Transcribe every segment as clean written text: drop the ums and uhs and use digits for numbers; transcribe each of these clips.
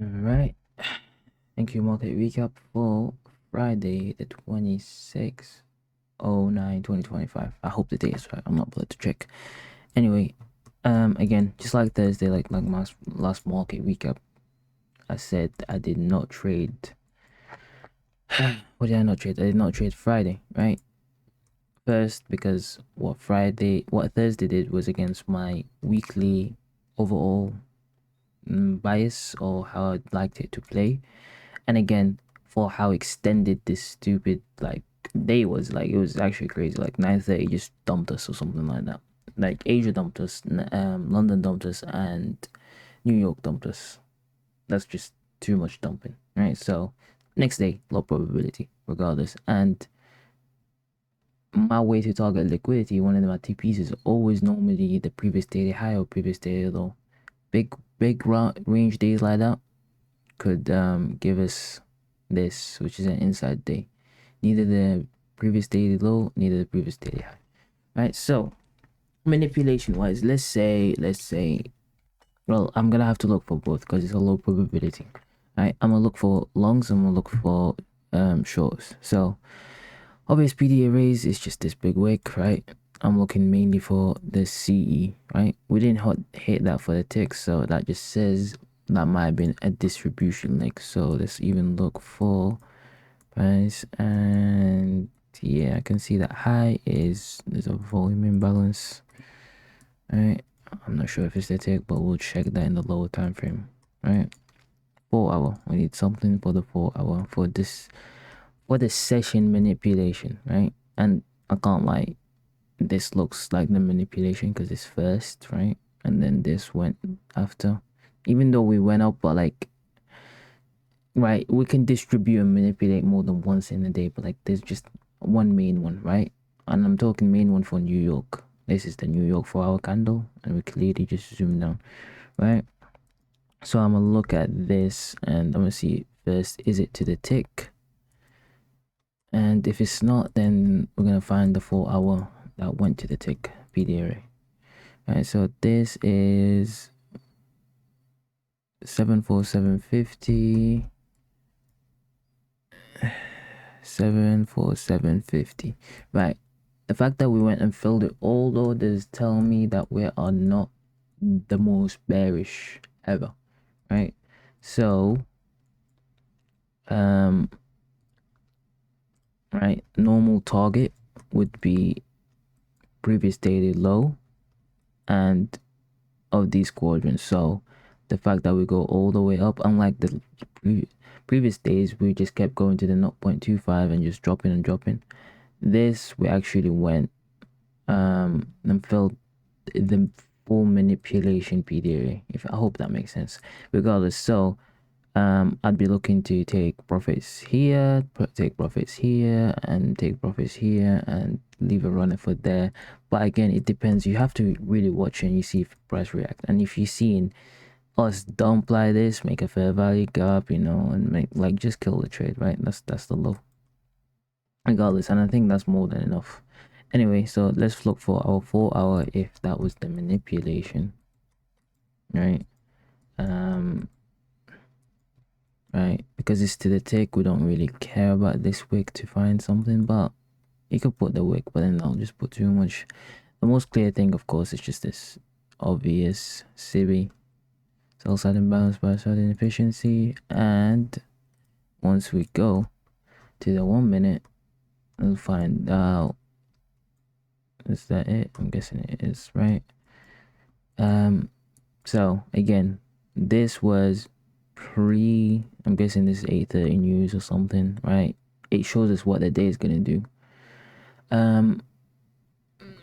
Alright, thank you. Market recap for Friday, the 26th, 2025. I hope the date is right. I'm not bothered to check. Anyway, again, just like Thursday, like my last market recap, I said I did not trade. What did I not trade? I did not trade Friday, right? First, because what Thursday did was against my weekly overall bias or how I'd liked it to play. And again, for how extended this stupid day was, it was actually crazy. Like 9:30 just dumped us or something like that. Like Asia dumped us, London dumped us, and New York dumped us. That's just too much dumping, right? So next day, low probability, regardless. And my way to target liquidity, one of my TPs is always normally the previous daily high or previous daily low. Big range days like that could give us this, which is an inside day. Neither the previous daily low, neither the previous daily high. Right? So manipulation wise, let's say, well, I'm gonna have to look for both because it's a low probability. Right? I'm gonna look for longs, I'm gonna look for shorts. So obvious PDA raise is just this big wick, right? I'm looking mainly for the CE, right? We didn't hit that for the tick, so that just says that might have been a distribution link. So let's even look for price, and yeah, I can see that high there's a volume imbalance. Right, I'm not sure if it's the tick, but we'll check that in the lower time frame. Right, 4 hour. We need something for the 4 hour for the session manipulation, right? And I can't lie, this looks like the manipulation because it's first, right? And then this went after. Even though we went up, but right, we can distribute and manipulate more than once in a day, but there's just one main one, right? And I'm talking main one for New York. This is the New York 4 hour candle, and we clearly just zoom down, right? So I'm gonna look at this and I'm gonna see first, is it to the tick? And if it's not, then we're gonna find the 4 hour that went to the tick PDA. Right, so this is 74750. 74750. Right, the fact that we went and filled it, all orders tell me that we are not the most bearish ever, right? So right, normal target would be previous daily low and of these quadrants. So the fact that we go all the way up, unlike the previous days we just kept going to the 0.25 and just dropping and dropping, this we actually went and filled the full manipulation PDA. If I hope that makes sense. Regardless, so I'd be looking to take profits here, take profits here, and take profits here, and leave a runner for there. But again, it depends. You have to really watch and you see if price react. And if you're seeing us dump like this, make a fair value gap, and make just kill the trade, right? That's the low. Regardless, and I think that's more than enough. Anyway, so let's look for our 4 hour if that was the manipulation, right? Right, because it's to the tick, we don't really care about this wick to find something, but you could put the wick, but then I'll just put too much. The most clear thing, of course, is just this obvious CB, sell side imbalance, buy side inefficiency, and once we go to the 1 minute, we'll find out. Is that it? I'm guessing it is, right? So again, this was I'm guessing this is 8:30 news or something, right? It shows us what the day is gonna do.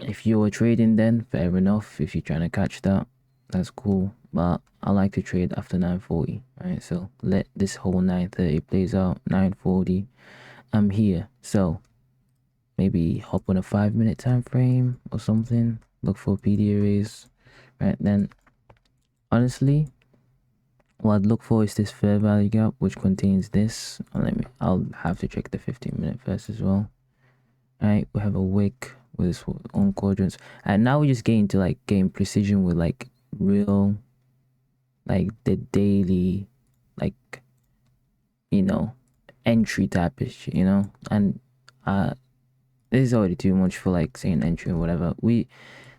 If you were trading then, fair enough. If you're trying to catch that, that's cool. But I like to trade after 9:40, right? So let this whole 9:30 plays out. 9:40, I'm here. So maybe hop on a 5 minute time frame or something. Look for PDAs, right? Then honestly, what I'd look for is this fair value gap, which contains this. I'll have to check the 15-minute first as well. All right, we have a wick with its own quadrants, and now we're just getting to getting precision with real, the daily, entry type of shit, and uh this is already too much for like saying entry or whatever.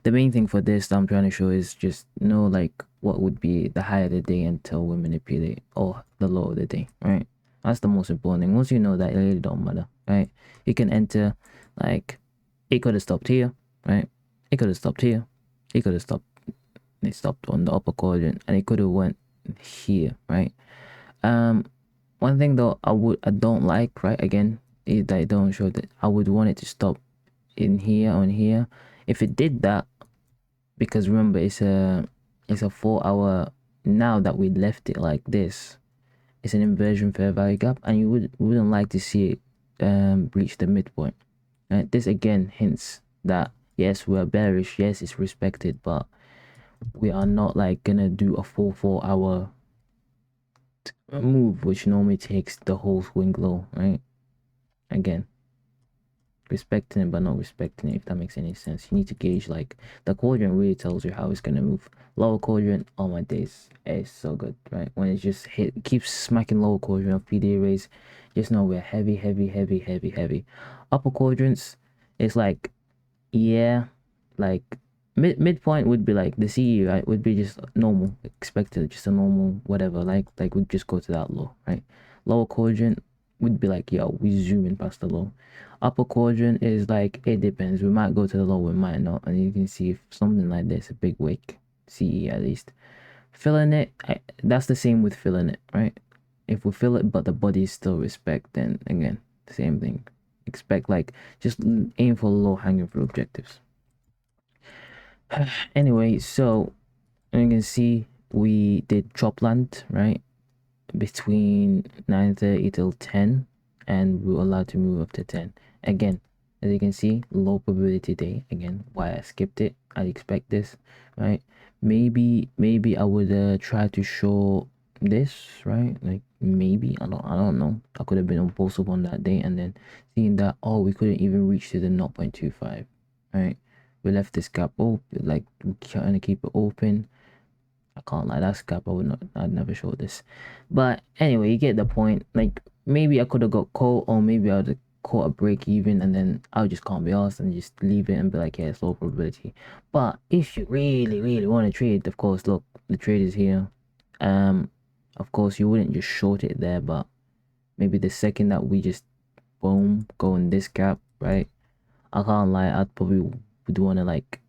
The main thing for this that I'm trying to show is just know like what would be the high of the day until we manipulate, or the low of the day, right? That's the most important thing. Once you know that, it really don't matter, right? You can enter like, it could have stopped here, right? It could have stopped here. It could have stopped. It stopped on the upper quadrant, and it could have went here, right? One thing though I don't like, right? Again, is that I don't show that. I would want it to stop in here, on here. If it did that, because remember it's a 4 hour. Now that we left it like this, it's an inversion fair value gap, and you wouldn't like to see it breach the midpoint, right? This again hints that yes, we're bearish, yes, it's respected, but we are not like gonna do a full 4 hour move, which normally takes the whole swing low, right? Again, respecting it but not respecting it, if that makes any sense. You need to gauge, like, the quadrant really tells you how it's gonna move. Lower quadrant, oh my days, it's so good, right? When it just keeps smacking lower quadrant of PDA rays, just know we're heavy, heavy, heavy, heavy, heavy. Upper quadrants, it's like, yeah, like midpoint would be like the CE, right? Would be just normal, expected, just a normal whatever, like would just go to that low, right? Lower quadrant would be like, yo, we zoom in past the low. Upper quadrant is like, it depends, we might go to the low, we might not, and you can see if something like this, a big wick, CE at least. Filling it, that's the same with filling it, right? If we fill it but the body is still respect, then again, the same thing. Expect, like, just aim for low hanging fruit objectives. Anyway, so you can see we did Chopland, right? Between 9:30 till 10, and we were allowed to move up to 10. Again, as you can see, low probability day. Again, why I skipped it. I expect this, right? Maybe I would try to show this, right? Like, maybe I don't know. I could have been on pulse up on that day, and then seeing that, oh, we couldn't even reach to the 0.25, right? We left this gap open, like, we're trying to keep it open. I can't lie, that's cap. I'd never show this. But anyway, you get the point. Like, maybe I could have got caught, or maybe I would have caught a break even, and then I just can't be asked and just leave it and be like, yeah, it's low probability. But if you really, really want to trade, of course, look, the trade is here. Of course, you wouldn't just short it there, but maybe the second that we just boom go in this gap, right? I can't lie, I'd probably would want to like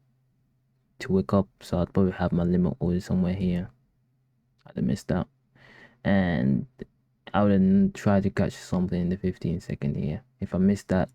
to wake up, so I'd probably have my limit order somewhere here. I'd have missed out, and I would have tried to catch something in the 15-second here. If I missed that,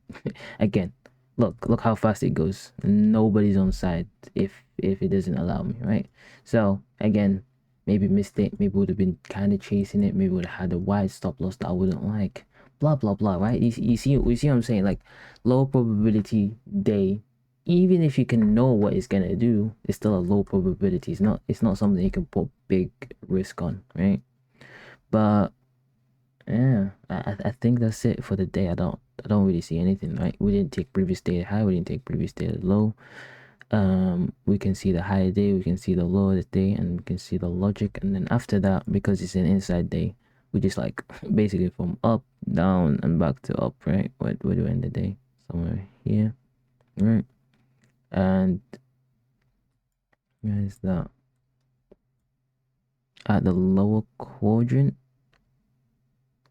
again, look how fast it goes. Nobody's on side if it doesn't allow me, right? So again, maybe missed it. Maybe would have been kind of chasing it. Maybe would have had a wide stop loss that I wouldn't like. Blah blah blah. Right? You see what I'm saying? Like, low probability day. Even if you can know what it's gonna do, it's still a low probability. It's not something you can put big risk on, right? But yeah, I think that's it for the day. I don't really see anything, right? We didn't take previous day high, we didn't take previous day low. We can see the high day, we can see the low of the day, and we can see the logic, and then after that, because it's an inside day, we just like basically from up, down, and back to up, right? Where do we end the day? Somewhere here, right? And where is that? At the lower quadrant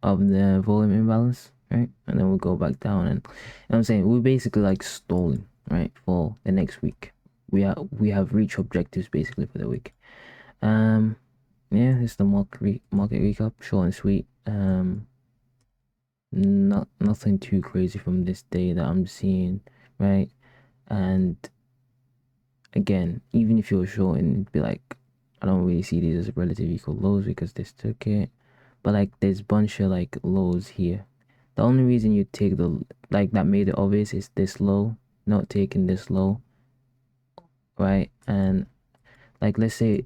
of the volume imbalance, right? And then we'll go back down, and I'm saying we're basically like stalling, right, for the next week. We have reached objectives basically for the week. Yeah, it's the market recap, short and sweet. Nothing too crazy from this day that I'm seeing, right? And again, even if you're short, and it'd be like, I don't really see these as relative equal lows because this took it. But like, there's bunch of like lows here. The only reason you take the, like, that made it obvious is this low, not taking this low, right? And like, let's say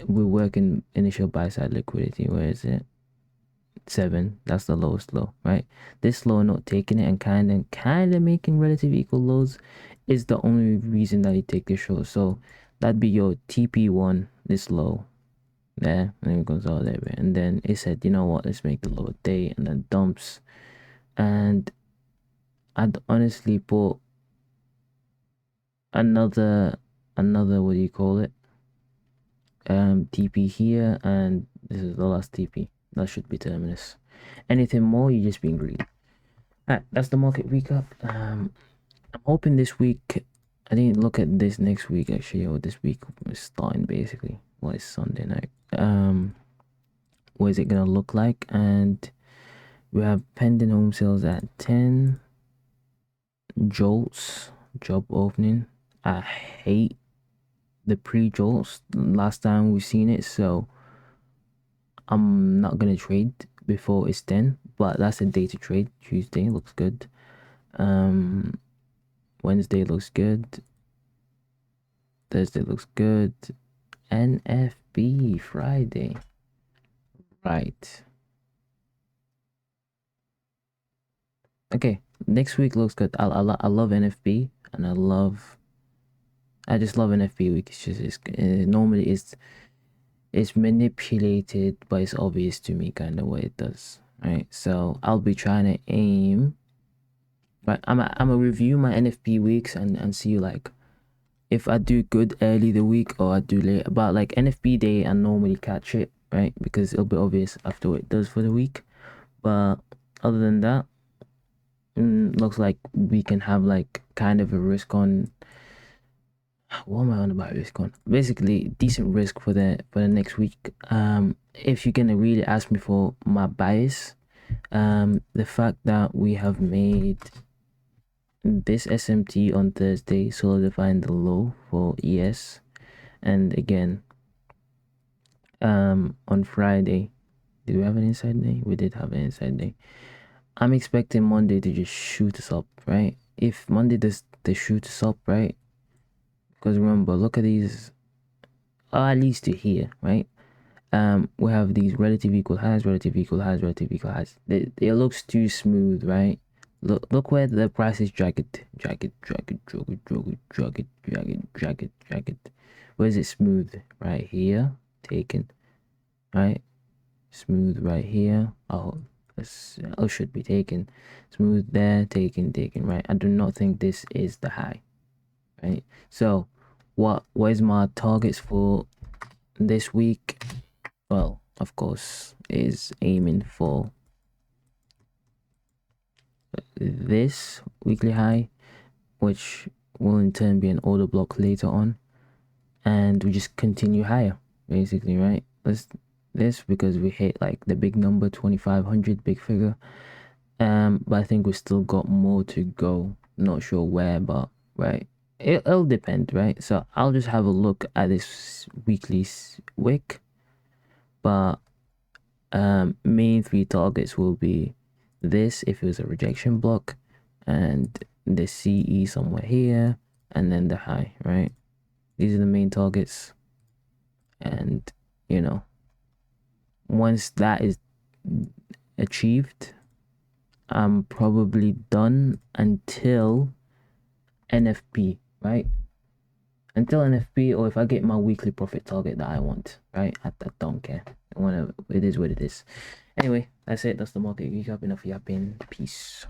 we're working initial buy side liquidity. Where is it? 7. That's the lowest low, right? This low, not taking it, and kind of making relative equal lows is the only reason that you take this short. So that'd be your TP1, this low, there, and then consolidate it, and then it said, you know what, let's make the lower day, and then dumps. And I'd honestly put another what do you call it, TP here, and this is the last TP. That should be terminus. Anything more, you're just being greedy. Alright, that's the market recap. I'm hoping this week, I didn't look at this next week actually, or this week is starting basically. Well, it's Sunday night. What is it gonna look like? And we have pending home sales at 10. Jolts, job opening. I hate the pre-jolts. Last time we've seen it, so I'm not gonna trade before it's 10. But that's a day to trade. Tuesday looks good. Wednesday looks good. Thursday looks good. NFB Friday. Right. Okay, next week looks good. I love NFB, and I just love NFB week. It's just normally it's manipulated, but it's obvious to me kind of what it does, right? So I'll be trying to aim. But I'm a review my NFP weeks and see like if I do good early the week or I do late. But like NFP day, I normally catch it, right? Because it'll be obvious after what it does for the week. But other than that, looks like we can have like kind of a risk on. What am I on about risk on? Basically, decent risk for the next week. If you're gonna really ask me for my bias, the fact that we have made this SMT on Thursday, solidifying the low for ES, and again, on Friday, did we have an inside day? We did have an inside day. I'm expecting Monday to just shoot us up, right? If Monday does they shoot us up, right? Because remember, look at these, or at least to here, right? We have these relative equal highs, relative equal highs, relative equal highs. It looks too smooth, right? Look where the price is jagged. Where is it smooth? Right here, taken, right? Smooth right here. Oh, should be taken. Smooth there, taken, right? I do not think this is the high, right? So, what is my targets for this week? Well, of course, is aiming for this weekly high, which will in turn be an order block later on, and we just continue higher, basically, right? This because we hit like the big number 2500, big figure. But I think we still got more to go. Not sure where, but right, it'll depend, right? So I'll just have a look at this weekly wick, but main three targets will be this if it was a rejection block, and the CE somewhere here, and then the high, right? These are the main targets, and you know, once that is achieved, I'm probably done until NFP, right? Until NFP, or if I get my weekly profit target that I want, right? I don't care. It is what it is. Anyway, that's it. That's the market recap. Enough yapping. Peace.